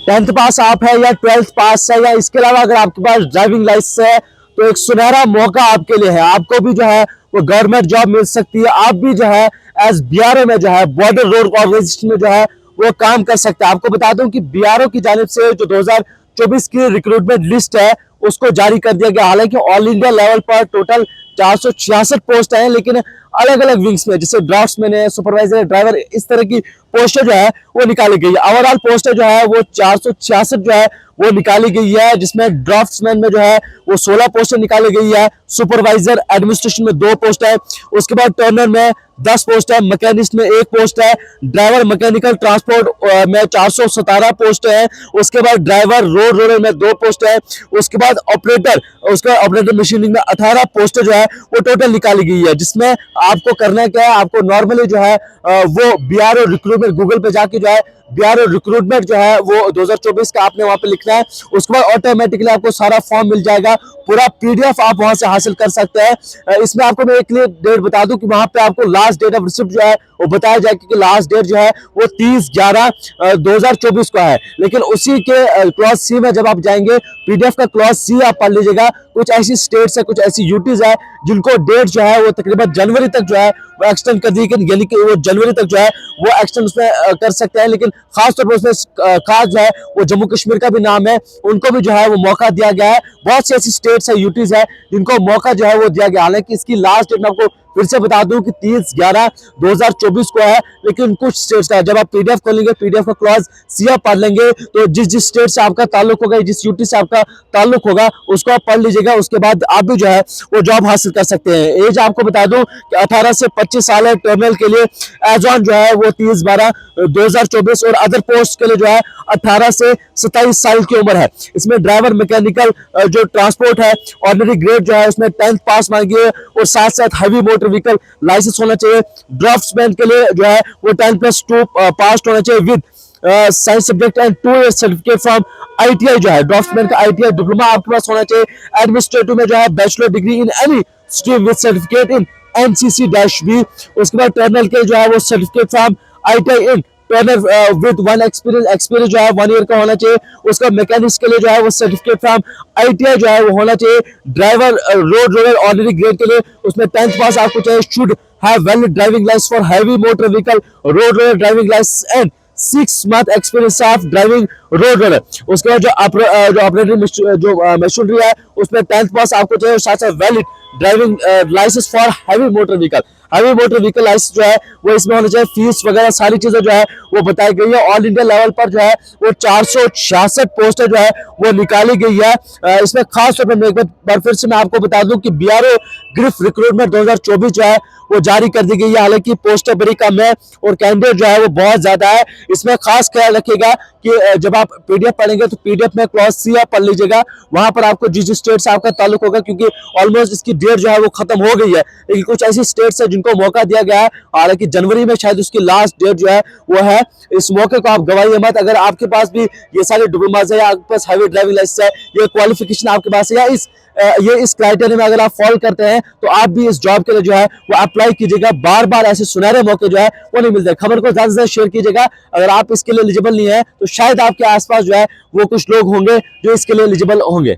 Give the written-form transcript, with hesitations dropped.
10th पास आप है या 12th पास है या इसके अलावा अगर आपके पास ड्राइविंग लाइसेंस है तो एक सुनहरा मौका आपके लिए है। आपको भी जो है वो गवर्नमेंट जॉब मिल सकती है। आप भी जो है एज बीआरओ में जो है बॉर्डर रोड ऑर्गेनाइजेशन में जो है वो काम कर सकते हैं। आपको बता दूं कि बीआरओ की जानिब से जो 2024 की रिक्रूटमेंट लिस्ट है उसको जारी कर दिया गया। हालांकि ऑल इंडिया लेवल पर टोटल 466 पोस्ट हैं, लेकिन अलग अलग विंग्स में जैसे ड्राफ्ट्समैन है, सुपरवाइजर, ड्राइवर, इस तरह की पोस्टें जो है वो निकाली गई है। ओवरऑल पोस्टें जो है वो 466 जो है वो निकाली गई है, जिसमें ड्राफ्ट्समैन में जो है वो 16 पोस्टें निकाली गई है, सुपरवाइजर एडमिनिस्ट्रेशन में 2 पोस्ट है, उसके बाद टर्नर में 10 पोस्ट है, मैकेनिस्ट में 1 पोस्ट है, ड्राइवर मैकेनिकल ट्रांसपोर्ट में 417 पोस्ट है, उसके बाद ड्राइवर रोड रोलर में 2 पोस्ट है, उसके बाद ऑपरेटर, उसका ऑपरेटर मशीनिंग में 18 पोस्ट जो है वो टोटल निकाली गई है। जिसमें आपको करना क्या है, आपको नॉर्मली जो है वो बीआरओ रिक्रूटमेंट गूगल पे जाके जो है बीआरओ रिक्रूटमेंट जो है वो 2024 का आपने वहां पे लिखना है। उसके बाद ऑटोमेटिकली आपको सारा फॉर्म मिल जाएगा, पूरा पीडीएफ आप वहां से हासिल कर सकते हैं। इसमें आपको मैं एक डेट बता दूं कि वहां पे आपको लास्ट डेट ऑफ रिसिप्ट जो है वो बताया जाएगा कि लास्ट डेट जो है वो 30/11/2024 का है। लेकिन उसी के क्लॉज सी में जब आप जाएंगे, पीडीएफ का क्लॉज सी आप पढ़ लीजिएगा, कुछ ऐसी स्टेट्स है, कुछ ऐसी यूटीज है जिनको डेट जो है वो तकरीबन जनवरी तक जो है वो एक्सटेंड कर दी, यानी कि वो जनवरी तक जो है वो एक्सटेंड उसमें कर सकते हैं। लेकिन खासतौर पर उसमें खास जो है वो जम्मू कश्मीर का भी नाम है, उनको भी जो है वो मौका दिया गया है। बहुत सी ऐसी स्टेट्स है, यूटीज है जिनको मौका जो है वो दिया गया। हालांकि इसकी लास्ट डेट में आपको फिर से बता दूं कि 30/11/2024 को है, लेकिन कुछ स्टेट्स का जब आप पीडीएफ खोलेंगे, पीडीएफ का क्लॉज सी आप पढ़ लेंगे तो जिस स्टेट से आपका ताल्लुक होगा, जिस यूटी से आपका ताल्लुक होगा उसको आप पढ़ लीजिएगा। उसके बाद आप भी जो है वो जॉब हासिल कर सकते हैं। एज आपको बता दूं कि 18 से 25 साल है टर्मिनल के लिए, एज ऑन जो है वो 30/12/2024, और अदर पोस्ट के लिए जो है 18 से 27 साल की उम्र है। इसमें ड्राइवर मैकेनिकल जो ट्रांसपोर्ट है ऑर्डिनरी ग्रेड जो है उसमें 10th पास मांगी है, और साथ साथ हैवी मोटर व्हीकल लाइसेंस होना चाहिए। ड्राफ्ट्समैन के लिए जो है वो 10+2 पास होना चाहिए with science subject and 2 years certificate from ITI जो है ड्राफ्ट्समैन का आईटीआई डिप्लोमा आपके पास होना चाहिए। एडमिनिस्ट्रेटिव में जो है bachelor degree in any stream with certificate in NCC-B। उसके बाद टर्नल के जो है वो certificate from ITI in Turner with 1 experience जो है 1 year का होना चाहिए। उसका मैकेनिक्स के लिए जो है वो सर्टिफिकेट फ्रॉम आईटीआई जो है वो होना चाहिए। Driver road roller ordinary grade के लिए उसमें 10th पास आपको चाहिए। Should have valid driving licence for heavy motor vehicle road roller driving licence and 6 month experience of driving road roller. उसके बाद जो ऑपरेटिंग जो मशीनरी है उसमें 10th पास आपको चाहिए, और साथ साथ valid driving licence for heavy motor vehicle. Heavy motor vehicle licence जो है वो इसमें होना चाहिए। फीस वगैरह सारी चीजें जो है वो बताई गई है। ऑल इंडिया लेवल पर जो है वो 466 पोस्टें जो है वो निकाली गई है। इसमें खास तौर पर एक बार फिर से मैं आपको बता दूं कि बीआरओ ग्रिफ रिक्रूटमेंट 2024 जो है वो जारी कर दी गई है। हालांकि पोस्टें बड़ी कम है और कैंडिडेट जो है वो बहुत ज्यादा है। इसमें खास ख्याल रखिएगा कि जब आप पीडीएफ पढ़ेंगे तो पीडीएफ में क्लॉज सी आप पढ़ लीजिएगा, वहां पर आपको जिस स्टेट से आपका ताल्लुक होगा, क्योंकि ऑलमोस्ट इसकी डेट जो है वो खत्म हो गई है। लेकिन कुछ ऐसी स्टेट्स है जिनको मौका दिया गया है, हालांकि जनवरी में शायद उसकी लास्ट डेट जो है वो है। इस मौके को आप गवाइए मत। अगर आपके पास भी ये सारे डिप्लोमास है, या आपके पास हैवी ड्राइविंग लाइसेंस है, ये क्वालिफिकेशन आपके पास है, या इस क्राइटेरिया में अगर आप फॉलो करते हैं तो आप भी इस जॉब के लिए जो है वो अप्लाई कीजिएगा। बार बार ऐसे सुनहरे मौके जो है वो नहीं मिलते। खबर को ज्यादा से ज्यादा शेयर कीजिएगा। अगर आप इसके लिए एलिजिबल नहीं है तो शायद आपके आसपास जो है वो कुछ लोग होंगे जो इसके लिए एलिजिबल होंगे।